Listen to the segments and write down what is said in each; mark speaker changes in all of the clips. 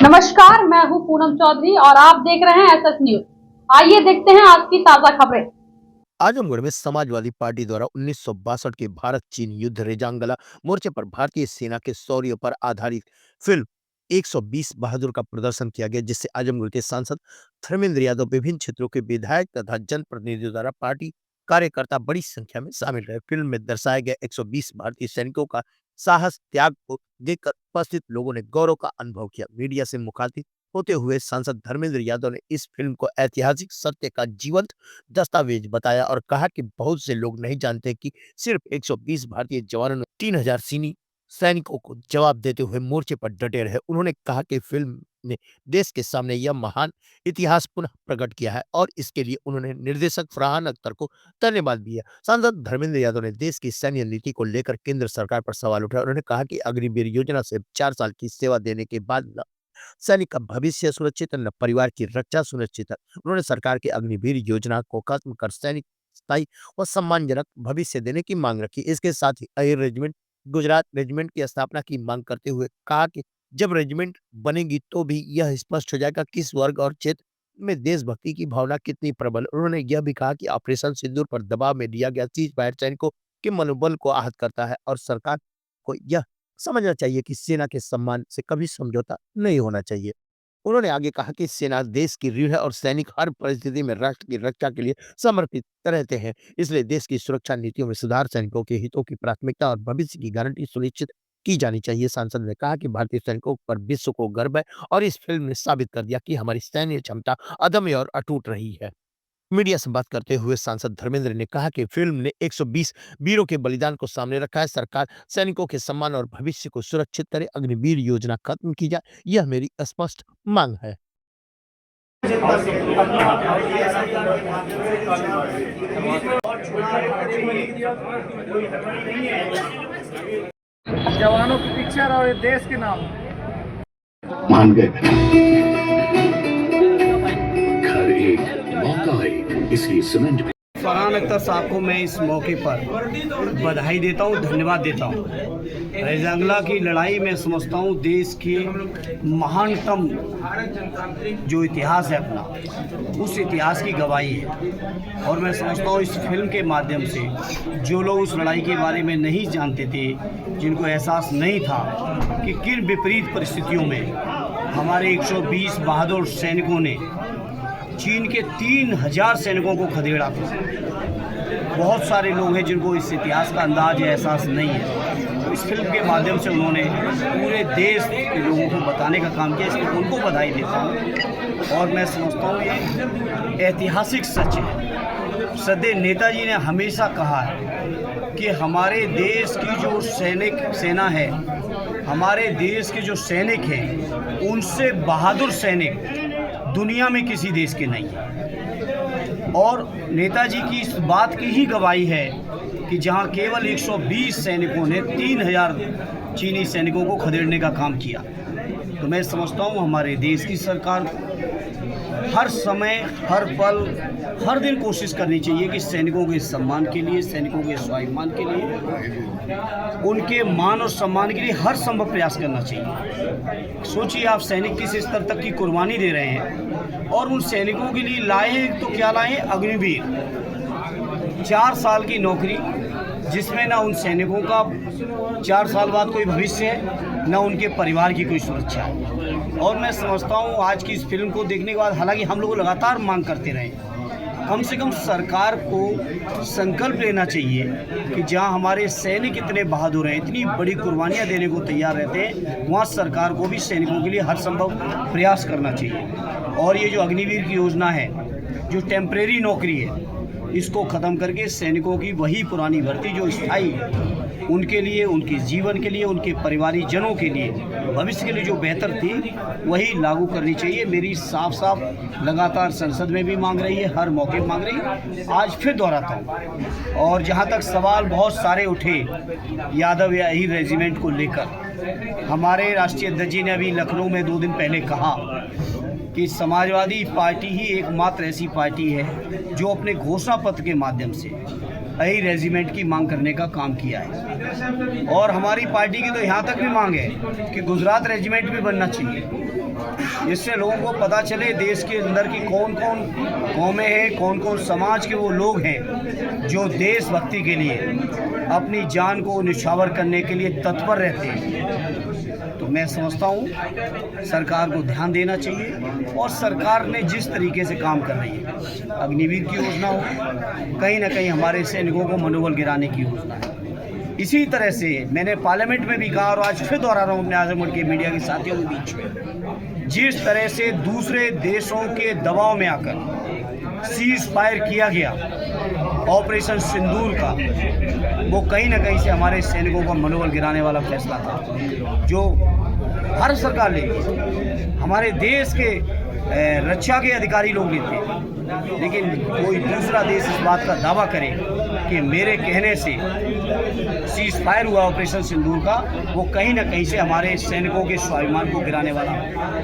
Speaker 1: नमस्कार, मैं हूं पूनम चौधरी और आप देख रहे हैं एसएस न्यूज। आइए देखते हैं आज की ताजा खबरें।
Speaker 2: आजमगढ़ में समाजवादी पार्टी द्वारा 1962 के भारत चीन युद्ध रेजांगला मोर्चे पर भारतीय सेना के शौर्य पर आधारित फिल्म 120 बहादुर का प्रदर्शन किया गया, जिससे आजमगढ़ के सांसद धर्मेंद्र यादव, विभिन्न क्षेत्रों के विधायक तथा जनप्रतिनिधियों द्वारा पार्टी कार्यकर्ता बड़ी संख्या में शामिल रहे। फिल्म में दर्शाए गए 120 भारतीय सैनिकों का साहस त्याग को देखकर उपस्थित लोगों ने गौरव का अनुभव किया। मीडिया से मुखातिब होते हुए सांसद धर्मेंद्र यादव ने इस फिल्म को ऐतिहासिक सत्य का जीवंत दस्तावेज बताया और कहा कि बहुत से लोग नहीं जानते कि सिर्फ 120 भारतीय जवानों ने 3000 चीनी सैनिकों को जवाब देते हुए मोर्चे पर डटे रहे। उन्होंने कहा कि फिल्म ने देश के सामने यह महान इतिहास पुनः प्रकट किया है और इसके लिए उन्होंने निर्देशक फरहान अख्तर को धन्यवाद दिया। सांसद धर्मेंद्र यादव ने देश की सैन्य नीति को लेकर केंद्र सरकार पर सवाल उठाया। उन्होंने कहा कि अग्निवीर योजना से 4 साल की सेवा देने के बाद सैनिक का भविष्य सुरक्षित, न परिवार की रक्षा सुनिश्चित है। उन्होंने सरकार की अग्निवीर योजना को खत्म कर सैनिक स्थायी व सम्मानजनक भविष्य देने की मांग रखी। इसके साथ ही एयर रेजिमेंट गुजरात रेजिमेंट की स्थापना की मांग करते हुए कहा कि जब रेजिमेंट बनेगी तो भी यह स्पष्ट हो जाएगा किस वर्ग और क्षेत्र में देशभक्ति की भावना कितनी प्रबल। उन्होंने यह भी कहा कि ऑपरेशन सिंदूर पर दबाव में दिया गया चीज फायर सैनिकों के मनोबल को आहत करता है और सरकार को यह समझना चाहिए कि सेना के सम्मान से कभी समझौता नहीं होना चाहिए। उन्होंने आगे कहा कि सेना देश की रीढ़ है और सैनिक हर परिस्थिति में राष्ट्र की रक्षा के लिए समर्पित रहते हैं। इसलिए देश की सुरक्षा नीतियों में सुधार, सैनिकों के हितों की प्राथमिकता और भविष्य की गारंटी सुनिश्चित की जानी चाहिए। सांसद ने कहा कि भारतीय सैनिकों पर विश्व को गर्व है और इस फिल्म ने साबित कर दिया कि हमारी सैन्य क्षमता अदम्य और अटूट रही है। मीडिया से बात करते हुए सांसद धर्मेंद्र ने कहा कि फिल्म ने 120 वीरों के बलिदान को सामने रखा है। सरकार सैनिकों के सम्मान और भविष्य को सुरक्षित करे, अग्निवीर योजना खत्म की जाए, यह मेरी स्पष्ट मांग है।
Speaker 3: जवानों की पिक्चर और देश के नाम
Speaker 4: मान गए। घर एक मौका एक, इसलिए सीमेंट
Speaker 3: फरहान अख्तर साहब को मैं इस मौके पर बधाई देता हूँ, धन्यवाद देता हूँ। रेजांगला की लड़ाई में समझता हूँ देश के महानतम जो इतिहास है अपना, उस इतिहास की गवाही है। और मैं समझता हूँ इस फिल्म के माध्यम से जो लोग उस लड़ाई के बारे में नहीं जानते थे, जिनको एहसास नहीं था कि किन विपरीत परिस्थितियों में हमारे 120 बहादुर सैनिकों ने चीन के 3000 सैनिकों को खदेड़ा था। बहुत सारे लोग हैं जिनको इस इतिहास का अंदाज या एहसास नहीं है। तो इस फिल्म के माध्यम से उन्होंने पूरे देश के लोगों को बताने का काम किया, इसलिए उनको बधाई देता हूँ। और मैं समझता हूँ ये ऐतिहासिक सच है। सदैव नेताजी ने हमेशा कहा है कि हमारे देश की जो सेना है, हमारे देश के जो सैनिक हैं, उनसे बहादुर सैनिक दुनिया में किसी देश के नहीं है। और नेताजी की इस बात की ही गवाही है कि जहां केवल 120 सैनिकों ने 3000 चीनी सैनिकों को खदेड़ने का काम किया। तो मैं समझता हूं हमारे देश की सरकार हर समय, हर पल, हर दिन कोशिश करनी चाहिए कि सैनिकों के सम्मान के लिए, सैनिकों के स्वाभिमान के लिए, उनके मान और सम्मान के लिए हर संभव प्रयास करना चाहिए। सोचिए आप सैनिक किस स्तर तक की कुर्बानी दे रहे हैं और उन सैनिकों के लिए लाए तो क्या लाए, अग्निवीर। 4 साल की नौकरी जिसमें ना उन सैनिकों का 4 साल बाद कोई भविष्य है, ना उनके परिवार की कोई सुरक्षा है। और मैं समझता हूँ आज की इस फिल्म को देखने के बाद, हालांकि हम लोग लगातार मांग करते रहे, कम से कम सरकार को संकल्प लेना चाहिए कि जहां हमारे सैनिक इतने बहादुर हैं, इतनी बड़ी कुर्बानियां देने को तैयार रहते हैं, वहां सरकार को भी सैनिकों के लिए हर संभव प्रयास करना चाहिए। और ये जो अग्निवीर की योजना है, जो टेम्परेरी नौकरी है, इसको ख़त्म करके सैनिकों की वही पुरानी भर्ती जो स्थायी है, उनके लिए, उनके जीवन के लिए, उनके परिवारीजनों के लिए, भविष्य के लिए जो बेहतर थी, वही लागू करनी चाहिए। मेरी साफ साफ लगातार संसद में भी मांग रही है, हर मौके पर मांग रही है, आज फिर दोहराता हूँ। और जहाँ तक सवाल बहुत सारे उठे यादव या अहीर रेजिमेंट को लेकर, हमारे राष्ट्रीय अध्यक्ष जी ने अभी लखनऊ में 2 दिन पहले कहा कि समाजवादी पार्टी ही एकमात्र ऐसी पार्टी है जो अपने घोषणा पत्र के माध्यम से अहीर रेजिमेंट की मांग करने का काम किया है। और हमारी पार्टी की तो यहाँ तक भी मांग है कि गुजरात रेजिमेंट भी बनना चाहिए। जिससे लोगों को पता चले देश के अंदर की कौन कौन कौमें हैं, कौन कौन समाज के वो लोग हैं जो देशभक्ति के लिए अपनी जान को निछावर करने के लिए तत्पर रहते हैं। तो मैं समझता हूँ सरकार को ध्यान देना चाहिए, और सरकार ने जिस तरीके से काम कर रही है, अग्निवीर की योजना हो, कहीं ना कहीं हमारे सैनिकों को मनोबल गिराने की योजना है। इसी तरह से मैंने पार्लियामेंट में भी कहा और आज फिर दोहरा रहा हूँ अपने आजमगढ़ के मीडिया के साथियों के बीच में, जिस तरह से दूसरे देशों के दबाव में आकर सीज फायर किया गया ऑपरेशन सिंदूर का, वो कहीं ना कहीं से हमारे सैनिकों का मनोबल गिराने वाला फैसला था जो भारत सरकार लेती, हमारे देश के रक्षा के अधिकारी लोग लेते हैं। लेकिन कोई दूसरा देश इस बात का दावा करे कि मेरे कहने से सीज फायर हुआ ऑपरेशन सिंदूर का, वो कहीं ना कहीं से हमारे सैनिकों के स्वाभिमान को गिराने वाला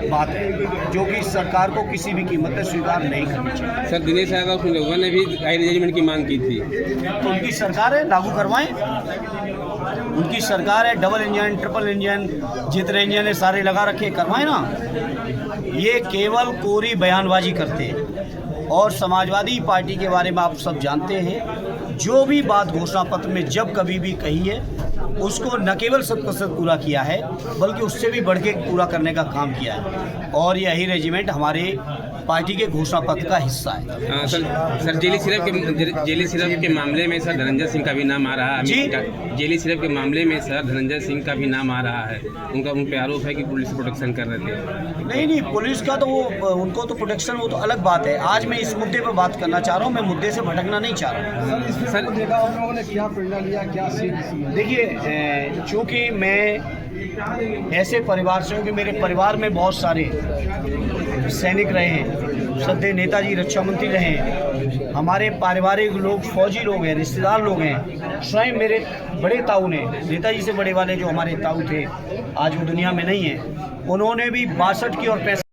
Speaker 3: बात है, जो कि सरकार को किसी भी कीमत पर स्वीकार नहीं करनी चाहिए।
Speaker 5: सर, दिनेश यादव लोगों ने भी हाई रेजिमेंट की मांग की थी,
Speaker 3: तो उनकी सरकार है, लागू करवाएं। उनकी सरकार है, डबल इंजन, ट्रिपल इंजन, जितने इंजन है सारे लगा रखे, करवाएं ना। ये केवल कोरी बयानबाजी करते हैं। और समाजवादी पार्टी के बारे में आप सब जानते हैं, जो भी बात घोषणा पत्र में जब कभी भी कही है उसको न केवल 100% पूरा किया है, बल्कि उससे भी बढ़ के पूरा करने का काम किया है। और यही रेजिमेंट हमारे पार्टी के घोषणा पत्र का हिस्सा है।
Speaker 5: सर जेली सिरप के मामले में सर धनंजय सिंह का भी नाम आ रहा है। जेली सिरप के मामले में सर धनंजय सिंह का भी नाम आ रहा है। उन पे आरोप है कि पुलिस प्रोटेक्शन कर रहे थे।
Speaker 3: नहीं, पुलिस का तो वो उनको तो प्रोटेक्शन, वो तो अलग बात है। आज मैं इस मुद्दे पर बात करना चाह रहा हूँ, मैं मुद्दे से भटकना नहीं चाह रहा हूँ।
Speaker 5: सर
Speaker 3: क्या प्रेरणा लिया, क्या देखिए, चूँकि मैं ऐसे परिवार से हूँ कि मेरे परिवार में बहुत सारे सैनिक रहे हैं, श्रद्धेय नेताजी रक्षा मंत्री रहे हैं, हमारे पारिवारिक लोग फौजी लोग हैं, रिश्तेदार लोग हैं। स्वयं मेरे बड़े ताऊ ने, नेताजी से बड़े वाले जो हमारे ताऊ थे, आज वो दुनिया में नहीं हैं, उन्होंने भी 62 की और 65